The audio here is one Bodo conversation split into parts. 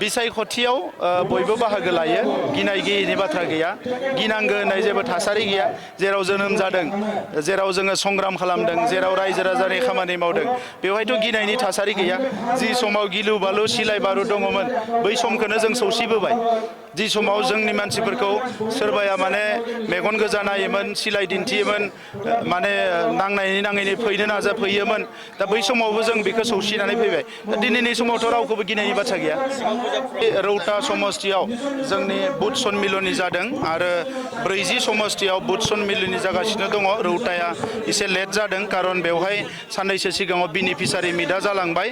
बिसायख'थियाव बयबो बाहागो लायो गिनाय गैयैनि बाथ्रा गैया गिनांगौ होननाय जेबो थासारि गैया जेराव जोनोम जादों जेराव जोङो संग्राम खालामदों जेराव रायजो राजानि खामानि मावदों बेवहायथ' गिनायनि थासारि गैया जि समाव गिलु बालु सिलाय बारु दङमोन बै समखौनो जों सौसिबोबाय जि समाव जोंनि मानसिफोरखौ सोरबाया माने मेगन गोजा नायोमोन सिलाय दिन्थियोमोन माने नांनायनि नाङैनि फैनो नाजाफैयोमोन दा बै समावबो जों बेखौ सौसिनानै फैबाय दा दिनैनि समावथ' रावखौबो गिनायनि बाथ्रा गैया रौता समस्तियाव जोंनि बुथ सन्मिलनि जादों आरो 40 समस्तियाव बुथ सन्मिलनि जागासिनो दङ रौताया एसे लेट जादों कारन बेवहाय साननैसो सिगाङाव बेनिफिसारि मिटआ जालांबाय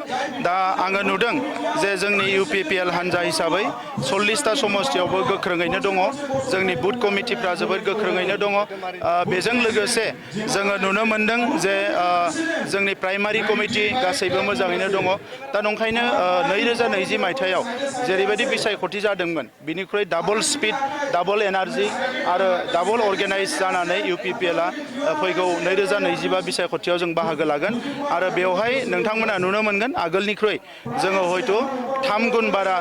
दा आङो नुदों जे जोंनि UPPL हान्जा हिसाबै 40टा समस्तियावबो गोख्रोङैनो दङ जोंनि बुथ कमिटिफ्रा जोबोद गोख्रोङैनो दङ बेजों लोगोसे जोङो नुनो मोन्दों जे जोंनि प्राइमारि कमिटि गासैबो मोजाङैनो दङ दा नंखायनो 2020 मायथाइयाव जेरैबायदि बिसायख'थि जादोंमोन बिनिख्रुइ डाबल स्पिड डाबल एनार्जि आरो डाबल अर्गेनाइज जानानै UPPLआ फैगौ 2025 बिसायख'थियाव जों बाहागो लागोन आरो बेवहाय नोंथांमोना नुनो मोनगोन आगोलनिख्रुइ जोङो हयथ' 3 गुन बारा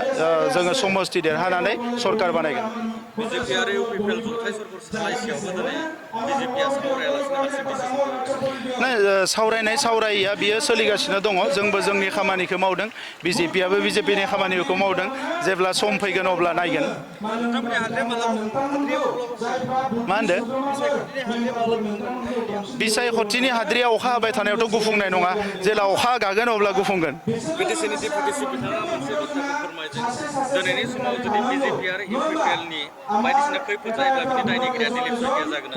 जोङो समस्ति देरहानानै सरकार बानायगोन BJP आरो UPPL जथाय सरकार सालायसेयावबो दिनै BJPआ सावरायालासिनो हारसिं डिसिसन सावरायनाय सावरायैया बियो सोलिगासिनो दङ जोंबो जोंनि खामानिखौ मावदों BJPआबो BJPनि खामानिखौ मावदों जेब्ला सम फैगोन अब्ला नायगोन मा होनदो बिसायख'थिनि हाद्रिया अखा हाबाय थानायावथ' गुफुंनाय नङा जेला अखा गागोन अब्ला गुफुंगोन बिटिसिनि डेपुटि चिफ बिथाङा मोनसे बाथ्राखौ फोरमायदों दिनैनि समाव जुदि BJP आरो UPPLनि बायदिसिना खैफोद जायोब्ला बिनि दायनिगिरिया दिलीप शइकिया जागोन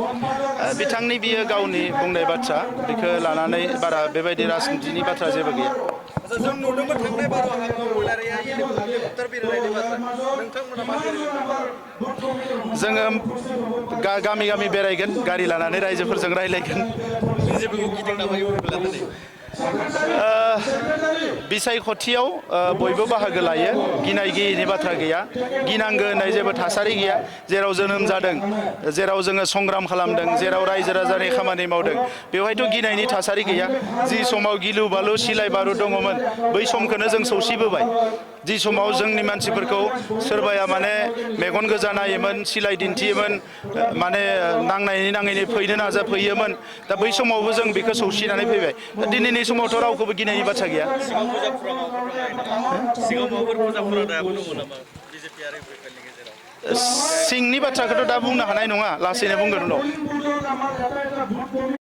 बिथांनि बियो गावनि बुंनाय बाथ्रा बेखौ लानानै बारा बेबायदि राजनितिनि बाथ्रा जेबो गैया जों नुदोंमोन थांनाय बाराव महिलारिया हेलिकप्टार बिरहोनायनि बाथ्रा नोंथांमोना मा जोङो गामि गामि बेरायगोन गारि लानानै रायजोफोरजों रायलायगोन BJPखौ गिदिंना मा UPPLआ दिनै बिसायख'थियाव बयबो बाहागो लायो गिनाय गैयैनि बाथ्रा गैया गिनांगौ होननाय जेबो थासारि गैया जेराव जोनोम जादों जेराव जोङो संग्राम खालामदों जेराव रायजो राजानि खामानि मावदों बेवहायथ' गिनायनि थासारि गैया जि समाव गिलु बालु सिलाय बारु दङमोन बै समखौनो जों सौसिबोबाय जि समाव जोंनि मानसिफोरखौ सोरबाया माने मेगन गोजा नायोमोन सिलाय दिन्थियोमोन माने नांनायनि नाङैनि फैनो नाजाफैयोमोन दा बै समावबो जों बेखौ सौसिनानै फैबाय दा दिनैनि समावथ' रावखौबो गिनायनि बाथ्रा गैया सिंनि बाथ्राखौथ' दा बुंनो हानाय नङा लासैनो बुंगोन उनाव